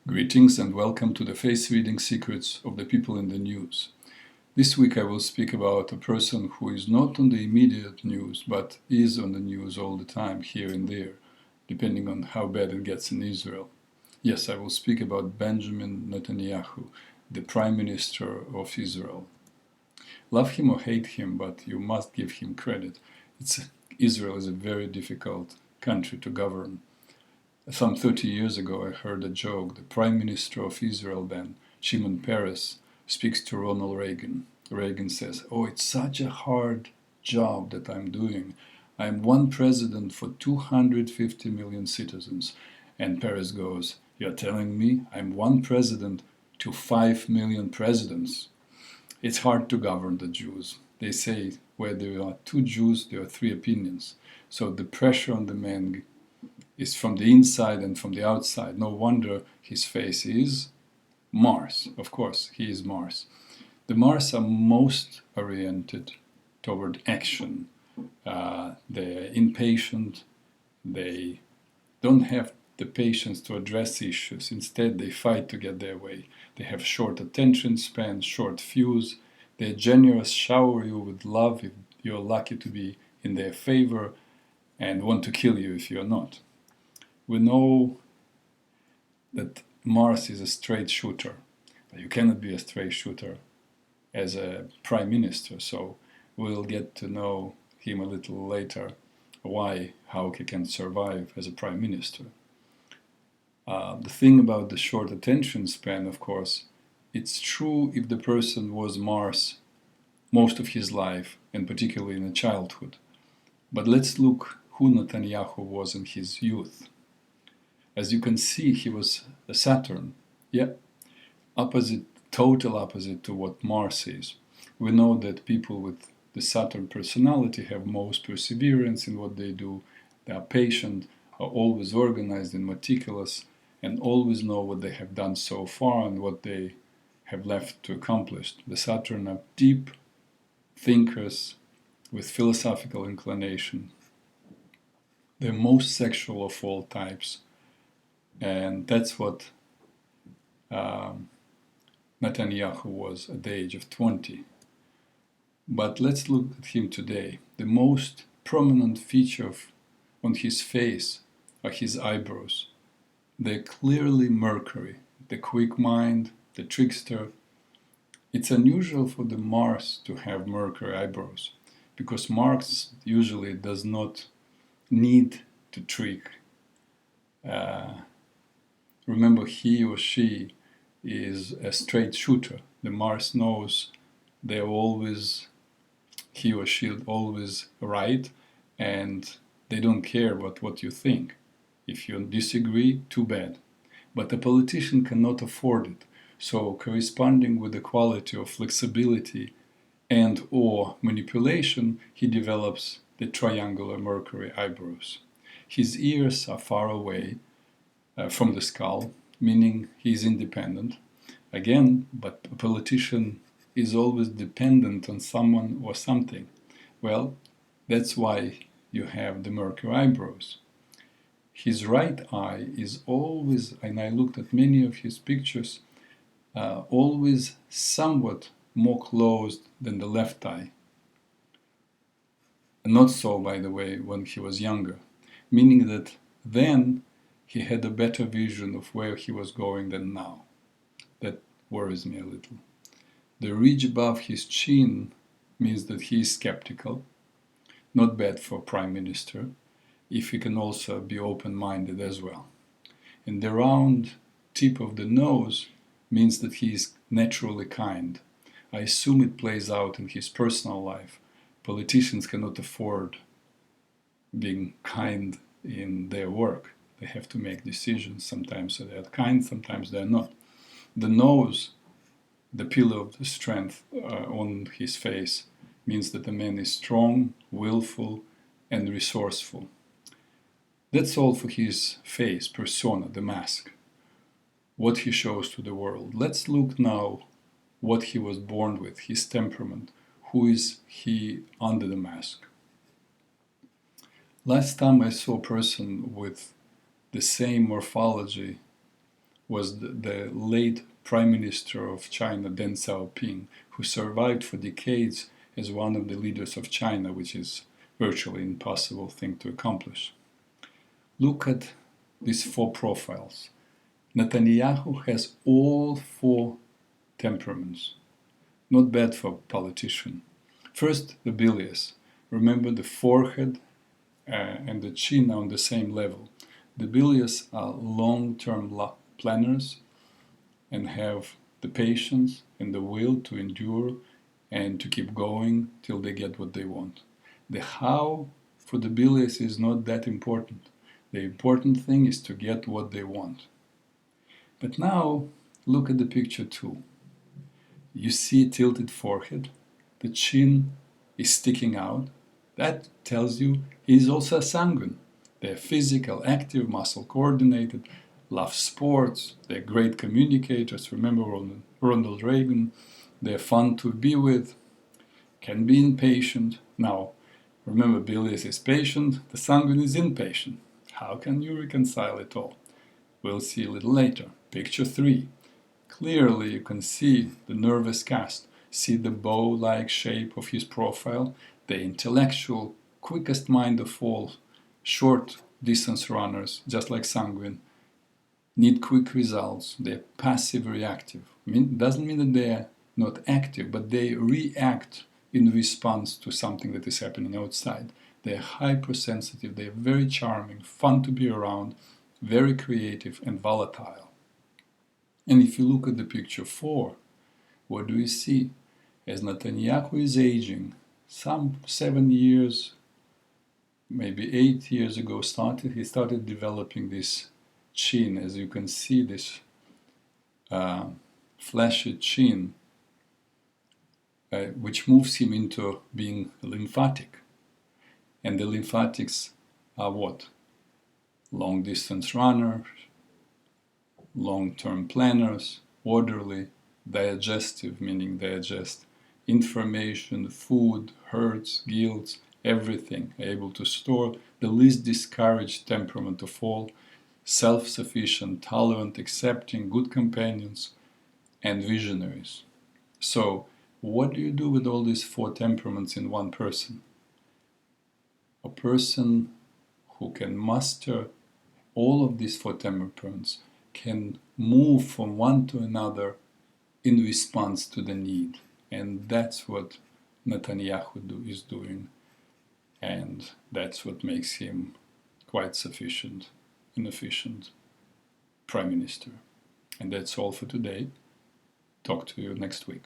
Greetings and welcome to the face reading secrets of the people in the news. This week I will speak about a person who is not on the immediate news but is on the news all the time, here and there, depending on how bad it gets in Israel. Yes, I will speak about Benjamin Netanyahu, the Prime Minister of Israel. Love him or hate him, but you must give him credit. Israel is a very difficult country to govern. Some 30 years ago I heard a joke. The Prime Minister of Israel then, Shimon Peres, speaks to Ronald Reagan. Reagan says, "Oh, it's such a hard job that I'm doing. I'm one president for 250 million citizens." And Peres goes, "You're telling me I'm one president to 5 million presidents?" It's hard to govern the Jews. They say where there are two Jews, there are three opinions. So the pressure on the man is from the inside and from the outside. No wonder his face is Mars. Of course, he is Mars. The Mars are most oriented toward action. They're impatient. They don't have the patience to address issues. Instead, they fight to get their way. They have short attention span, short fuse. They're generous, shower you with love if you're lucky to be in their favor, and want to kill you if you're not. We know that Mars is a straight shooter, but you cannot be a straight shooter as a prime minister, so we'll get to know him a little later, how he can survive as a prime minister. The thing about the short attention span, of course, it's true if the person was Mars most of his life, and particularly in childhood. But let's look who Netanyahu was in his youth. As you can see, he was a Saturn. Yeah, total opposite to what Mars is. We know that people with the Saturn personality have most perseverance in what they do. They are patient, are always organized and meticulous, and always know what they have done so far and what they have left to accomplish. The Saturn are deep thinkers with philosophical inclination. They're most sexual of all types. And that's what Netanyahu was at the age of 20. But let's look at him today. The most prominent feature on his face are his eyebrows. They're clearly Mercury, the quick mind, the trickster. It's unusual for the Mars to have Mercury eyebrows, because Mars usually does not need to trick. Remember, he or she is a straight shooter. The Mars knows he or she is always right, and they don't care about what you think. If you disagree, too bad. But a politician cannot afford it. So corresponding with the quality of flexibility and or manipulation, he develops the triangular Mercury eyebrows. His ears are far away from the skull, meaning he is independent. Again, but a politician is always dependent on someone or something. Well, that's why you have the Mercury eyebrows. His right eye is always, and I looked at many of his pictures, always somewhat more closed than the left eye. Not so, by the way, when he was younger, meaning that then he had a better vision of where he was going than now. That worries me a little. The ridge above his chin means that he is skeptical, not bad for a prime minister, if he can also be open-minded as well. And the round tip of the nose means that he is naturally kind. I assume it plays out in his personal life. Politicians cannot afford being kind in their work. They have to make decisions. Sometimes they are kind, sometimes they are not. The nose, the pillar of the strength on his face, means that the man is strong, willful, and resourceful. That's all for his face, persona, the mask, what he shows to the world. Let's look now what he was born with, his temperament. Who is he under the mask? Last time I saw a person with the same morphology was the late Prime Minister of China, Deng Xiaoping, who survived for decades as one of the leaders of China, which is virtually impossible thing to accomplish. Look at these four profiles. Netanyahu has all four temperaments. Not bad for a politician. First, the bilious. Remember, the forehead and the chin are on the same level. The bilious are long-term planners and have the patience and the will to endure and to keep going till they get what they want. The how for the bilious is not that important. The important thing is to get what they want. But now, look at the picture 2. You see a tilted forehead, the chin is sticking out. That tells you he's also a sanguine. They're physical, active, muscle coordinated, love sports, they're great communicators. Remember Ronald Reagan? They're fun to be with, can be impatient. Now, remember, bilious is patient, the sanguine is impatient. How can you reconcile it all? We'll see a little later. Picture 3. Clearly you can see the nervous cast, see the bow-like shape of his profile, the intellectual, quickest mind of all, short distance runners, just like sanguine, need quick results, they're passive reactive. Doesn't mean that they're not active, but they react in response to something that is happening outside. They're hypersensitive, they're very charming, fun to be around, very creative and volatile. And if you look at the picture 4, what do we see? As Netanyahu is aging, some 7 years, maybe 8 years ago, he started developing this chin. As you can see, this flashy chin, which moves him into being lymphatic. And the lymphatics are what? Long distance runners, long-term planners, orderly, digestive, meaning digest information, food, hurts, guilt, everything, able to store, the least discouraged temperament of all, self-sufficient, tolerant, accepting, good companions, and visionaries. So, what do you do with all these 4 temperaments in one person? A person who can master all of these 4 temperaments can move from one to another in response to the need. And that's what Netanyahu is doing. And that's what makes him quite sufficient and efficient Prime Minister. And that's all for today. Talk to you next week.